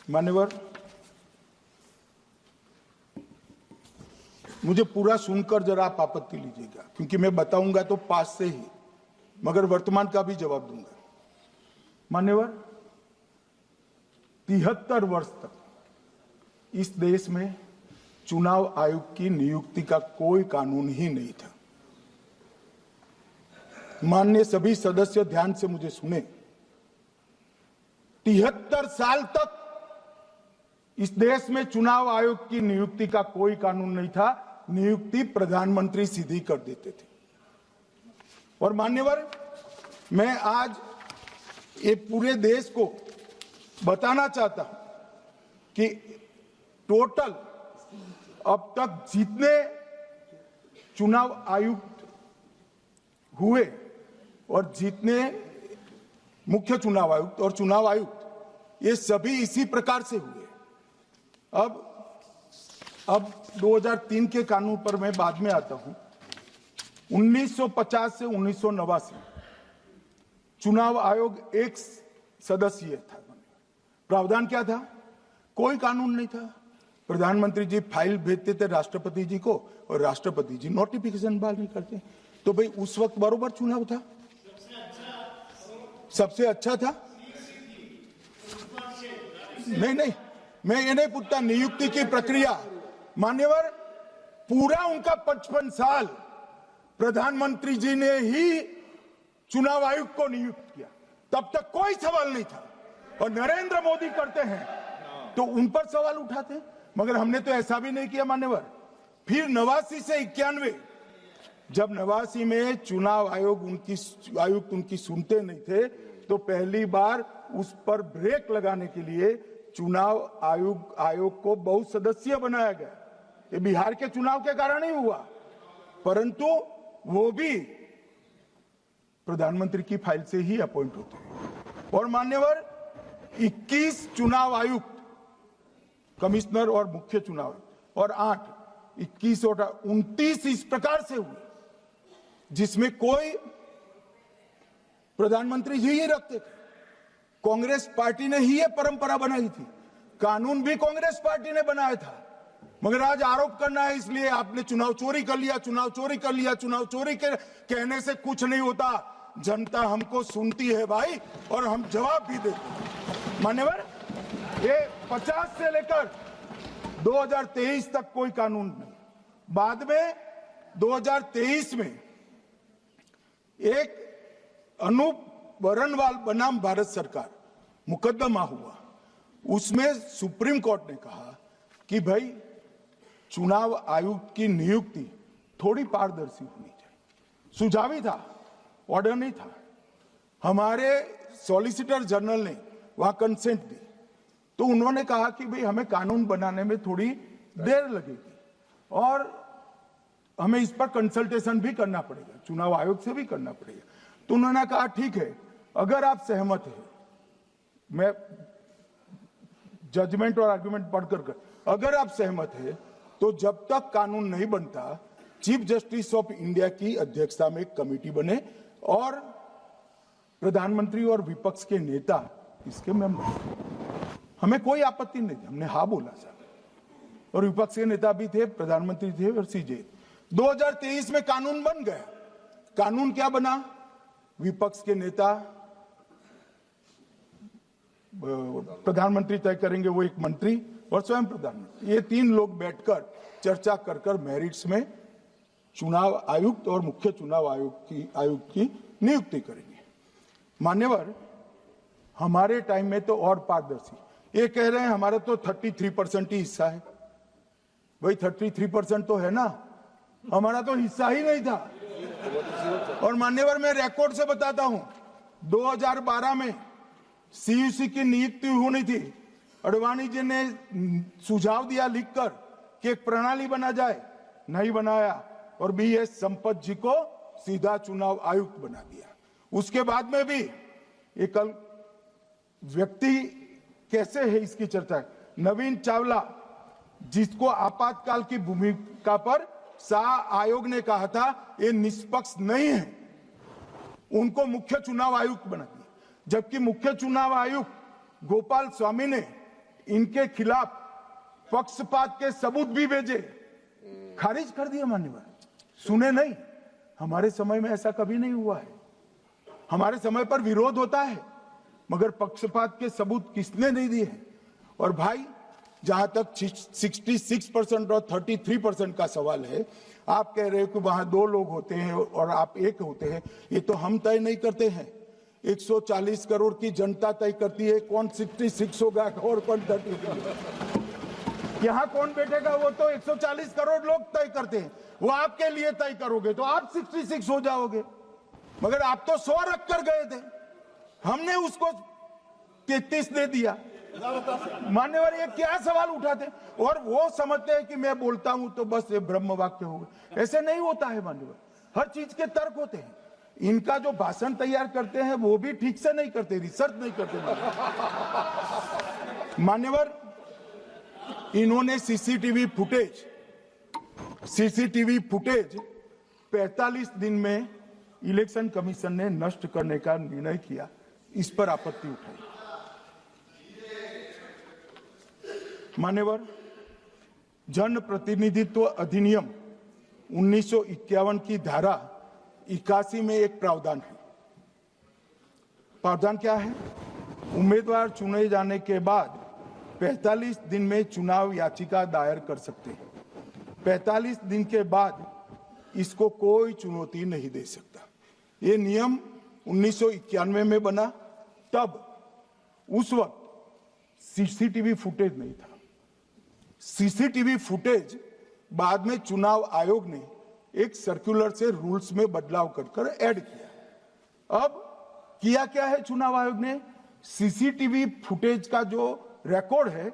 मान्यवर, मुझे पूरा सुनकर जरा आप आपत्ति लीजिएगा, क्योंकि मैं बताऊंगा तो पास से ही, मगर वर्तमान का भी जवाब दूंगा। मान्यवर, 73 वर्ष तक इस देश में चुनाव आयोग की नियुक्ति का कोई कानून ही नहीं था। माननीय सभी सदस्य ध्यान से मुझे सुने, 73 साल तक इस देश में चुनाव आयोग की नियुक्ति का कोई कानून नहीं था। नियुक्ति प्रधानमंत्री सीधी कर देते थे। और मान्यवर, मैं आज ये पूरे देश को बताना चाहता हूं कि टोटल अब तक जितने चुनाव आयुक्त हुए और जितने मुख्य चुनाव आयुक्त और चुनाव आयुक्त, ये सभी इसी प्रकार से हुए। अब 2003 के कानून पर मैं बाद में आता हूं। 1950 से 1989 चुनाव आयोग एक सदस्यीय था। प्रावधान क्या था? कोई कानून नहीं था। प्रधानमंत्री जी फाइल भेजते थे राष्ट्रपति जी को और राष्ट्रपति जी नोटिफिकेशन जारी करते। तो भाई उस वक्त बरोबर चुनाव था, सबसे अच्छा था। नहीं, मैं ये नहीं पूछता नियुक्ति की प्रक्रिया। मान्यवर, पूरा उनका 55 साल प्रधानमंत्री जी ने ही चुनाव आयुक्त को नियुक्त किया, तब तक कोई सवाल नहीं था। और नरेंद्र मोदी करते हैं तो उन पर सवाल उठाते हैं, मगर हमने तो ऐसा भी नहीं किया। मान्यवर, फिर 89 से 91, जब 89 में चुनाव आयुक्त उनकी सुनते नहीं थे, तो पहली बार उस पर ब्रेक लगाने के लिए चुनाव आयोग को बहुत सदस्यीय बनाया गया। ये बिहार के चुनाव के कारण ही हुआ, परंतु वो भी प्रधानमंत्री की फाइल से ही अपॉइंट होते हैं। और मान्यवर, 21 चुनाव आयुक्त, कमिश्नर और मुख्य चुनाव और 8, 21 और 29 इस प्रकार से हुए, जिसमें कोई प्रधानमंत्री जी ही रखते थे। कांग्रेस पार्टी ने ही ये परंपरा बनाई थी। कानून भी कांग्रेस पार्टी ने बनाया था। मगर आज आरोप करना है इसलिए आपने चुनाव चोरी कर लिया, चुनाव चोरी कर लिया, चुनाव चोरी कहने से कुछ नहीं होता। जनता हमको सुनती है भाई, और हम जवाब भी देते हैं। मान्यवर, ये 50 से लेकर 2023 तक कोई कानून नहीं। बाद में 2023 में एक अनूप वरणवाल बनाम भारत सरकार मुकदमा हुआ। उसमें सुप्रीम कोर्ट ने कहा कि भाई चुनाव आयुक्त की नियुक्ति थोड़ी पारदर्शी होनी चाहिए। सुझावी था, ऑर्डर नहीं था। हमारे सॉलिसिटर जनरल ने वहां कंसेंट दी, तो उन्होंने कहा कि भाई हमें कानून बनाने में थोड़ी देर लगेगी और हमें इस पर कंसल्टेशन भी करना पड़ेगा, चुनाव आयोग से भी करना पड़ेगा। तो उन्होंने कहा ठीक है, अगर आप सहमत हैं, मैं जजमेंट और आर्गुमेंट पढ़कर अगर आप सहमत हैं तो जब तक कानून नहीं बनता, चीफ जस्टिस ऑफ इंडिया की अध्यक्षता में एक कमेटी बने और प्रधानमंत्री और विपक्ष के नेता इसके मेंबर। हमें कोई आपत्ति नहीं थी, हमने हाँ बोला सर। और विपक्ष के नेता भी थे, प्रधानमंत्री थे और सीजे। 2023 में कानून बन गया। कानून क्या बना? विपक्ष के नेता, प्रधानमंत्री तय करेंगे, वो एक मंत्री और स्वयं प्रधानमंत्री, ये 3 लोग बैठकर चर्चा कर मेरिट्स में चुनाव आयुक्त और मुख्य चुनाव आयुक्त की नियुक्ति करेंगे। मान्यवर, हमारे टाइम में तो और पारदर्शी, ये कह रहे हैं हमारा तो 33% ही हिस्सा है। भाई 33% तो है ना, हमारा तो हिस्सा ही नहीं था। और मान्यवर, मैं रिकॉर्ड से बताता हूं, 2012 में सीयूसी की नियुक्ति होनी थी। अडवाणी जी ने सुझाव दिया लिखकर कि एक प्रणाली बना जाए, नहीं बनाया और BS संपत जी को सीधा चुनाव आयुक्त बना दिया। उसके बाद में भी एक व्यक्ति कैसे है इसकी चर्चा है। नवीन चावला, जिसको आपातकाल की भूमिका पर शाह आयोग ने कहा था ये निष्पक्ष नहीं है, उनको मुख्य चुनाव आयुक्त बना दिया। जबकि मुख्य चुनाव आयुक्त गोपाल स्वामी ने इनके खिलाफ पक्षपात के सबूत भी भेजे, खारिज कर दिया मान्यवर, सुने नहीं। हमारे समय में ऐसा कभी नहीं हुआ है। हमारे समय पर विरोध होता है, मगर पक्षपात के सबूत किसने नहीं दिए हैं। और भाई, जहां तक 66% और 33% का सवाल है, आप कह रहे हो कि वहां 2 लोग होते हैं और आप 1 होते हैं, ये तो हम तय नहीं करते हैं। 140 करोड़ की जनता तय करती है कौन 66 होगा और कौन 33। यहां कौन बैठेगा वो तो 140 करोड़ लोग तय करते हैं। वो आपके लिए तय करोगे तो आप 66 हो जाओगे, मगर आप तो 100 रख कर गए थे, हमने उसको 33 दे दिया। मान्यवर, ये क्या सवाल उठाते हैं? और वो समझते हैं कि मैं बोलता हूं तो बस ये ब्रह्म वाक्य होगा। ऐसे नहीं होता है मान्यवर, हर चीज के तर्क होते हैं। इनका जो भाषण तैयार करते हैं वो भी ठीक से नहीं करते, रिसर्च नहीं करते मान्यवर। इन्होंने सीसीटीवी फुटेज 45 दिन में इलेक्शन कमीशन ने नष्ट करने का निर्णय किया, इस पर आपत्ति उठाई। मान्यवर, जन प्रतिनिधित्व अधिनियम 1951 की धारा 81 में एक प्रावधान है। प्रावधान क्या है? उम्मीदवार चुने जाने के बाद 45 दिन में चुनाव याचिका दायर कर सकते हैं। 45 दिन के बाद इसको कोई चुनौती नहीं दे सकता। ये नियम 1991 में बना, तब उस वक्त सीसीटीवी फुटेज नहीं था। सीसीटीवी फुटेज बाद में चुनाव आयोग ने एक सर्कुलर से रूल्स में बदलाव कर ऐड किया। अब किया क्या है चुनाव आयोग ने? सीसीटीवी फुटेज का जो रिकॉर्ड है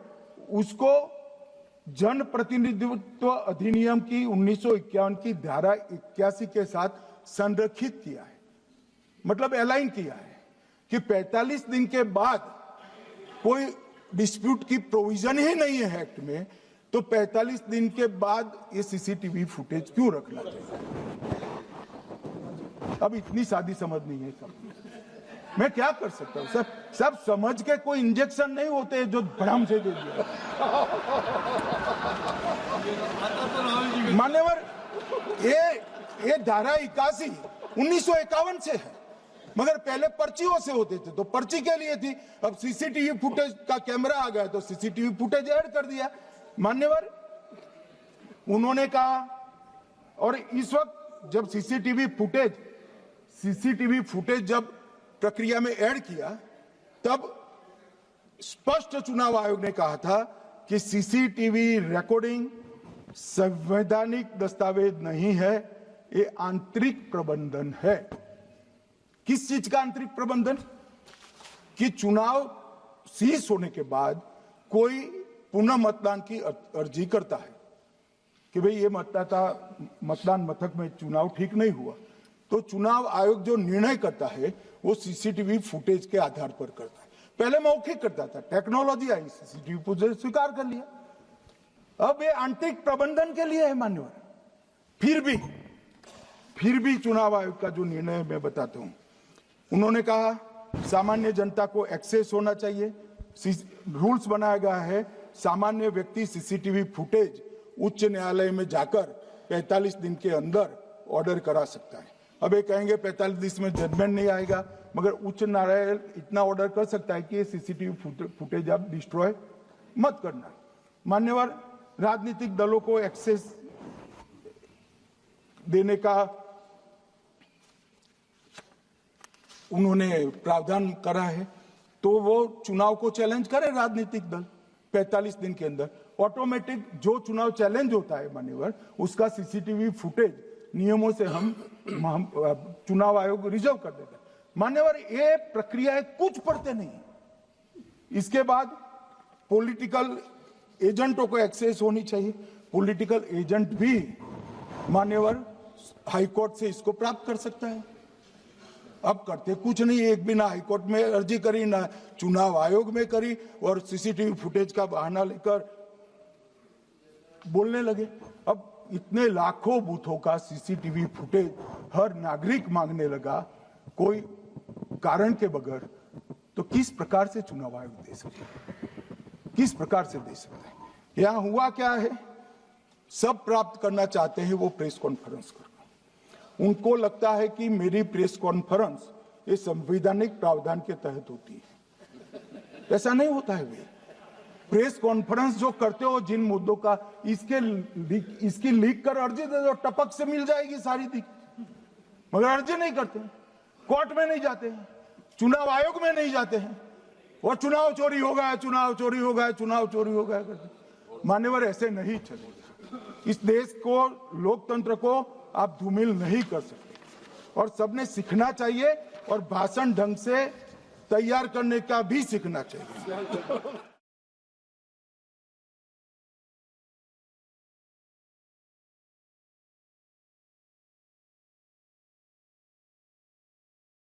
उसको जन प्रतिनिधित्व अधिनियम की 1951 की धारा 81 के साथ संरक्षित किया है, मतलब अलाइन किया है कि 45 दिन के बाद कोई डिस्प्यूट की प्रोविजन ही नहीं है एक्ट में, तो 45 दिन के बाद ये सीसीटीवी फुटेज क्यों रखना चाहिए? अब इतनी सादी समझ नहीं है सब। मैं क्या कर सकता हूं? सब समझ के कोई इंजेक्शन नहीं होते जो भड़ाम से दे दिया। मान्यवर, ये धारा 81 1951 से है, मगर पहले पर्चियों से होते थे तो पर्ची के लिए थी। अब सीसीटीवी फुटेज का कैमरा आ गया तो सीसीटीवी फुटेज ऐड कर दिया। मान्यवर, उन्होंने कहा, और इस वक्त जब सीसीटीवी फुटेज जब प्रक्रिया में ऐड किया, तब स्पष्ट चुनाव आयोग ने कहा था कि सीसीटीवी रिकॉर्डिंग संवैधानिक दस्तावेज नहीं है, ये आंतरिक प्रबंधन है। किस चीज का आंतरिक प्रबंधन? कि चुनाव सीज होने के बाद कोई पुनः मतदान की अर्जी करता है कि भाई ये मतदान मथक में चुनाव ठीक नहीं हुआ, तो चुनाव आयोग जो निर्णय करता है वो सीसीटीवी फुटेज के आधार पर करता है। पहले मौखिक करता था, टेक्नोलॉजी आई, सीसीटीवी फुटेज स्वीकार कर लिया। अब ये आंतरिक प्रबंधन के लिए है मान्यवर। फिर भी चुनाव आयोग का जो निर्णय मैं बताता हूं, उन्होंने कहा सामान्य जनता को एक्सेस होना चाहिए। रूल्स बनाया गया है, सामान्य व्यक्ति सीसीटीवी फुटेज उच्च न्यायालय में जाकर 45 दिन के अंदर ऑर्डर करा सकता है। अब ये कहेंगे 45 दिन में जजमेंट नहीं आएगा, मगर उच्च न्यायालय इतना ऑर्डर कर सकता है कि ये सीसीटीवी फुटेज आप डिस्ट्रॉय मत करना। मान्यवर, राजनीतिक दलों को एक्सेस देने का उन्होंने प्रावधान करा है, तो वो चुनाव को चैलेंज करे राजनीतिक दल 45 दिन के अंदर। ऑटोमेटिक जो चुनाव चैलेंज होता है मान्यवर, उसका सीसीटीवी फुटेज नियमों से हम चुनाव आयोग रिजर्व कर देता है। मान्यवर, ये प्रक्रिया कुछ पढ़ते नहीं। इसके बाद पॉलिटिकल एजेंटों को एक्सेस होनी चाहिए। पॉलिटिकल एजेंट भी मान्यवर हाईकोर्ट से इसको प्राप्त कर सकता है। अब करते कुछ नहीं, एक भी ना हाईकोर्ट में अर्जी करी ना चुनाव आयोग में करी, और सीसीटीवी फुटेज का बहाना लेकर बोलने लगे। अब इतने लाखों बूथों का सीसीटीवी फुटेज हर नागरिक मांगने लगा कोई कारण के बगैर, तो किस प्रकार से चुनाव आयोग दे सके? किस प्रकार से दे सकते हैं? यहाँ हुआ क्या है, सब प्राप्त करना चाहते हैं वो प्रेस कॉन्फ्रेंस कर, उनको लगता है कि मेरी प्रेस कॉन्फ्रेंस ये संवैधानिक प्रावधान के तहत होती है। ऐसा नहीं होता है। वे प्रेस कॉन्फ्रेंस जो करते हो जिन मुद्दों का, इसकी लीक कर अर्जी दे दो, टपक से मिल जाएगी सारी दिख, मगर अर्जी नहीं करते, कोर्ट में नहीं जाते हैं, चुनाव आयोग में नहीं जाते हैं, और चुनाव चोरी हो गया, चुनाव चोरी हो गया, चुनाव चोरी हो गया करते। मान्यवर, ऐसे नहीं चलेगा। इस देश को, लोकतंत्र को आप धूमिल नहीं कर सकते, और सबने सीखना चाहिए और भाषण ढंग से तैयार करने का भी सीखना चाहिए।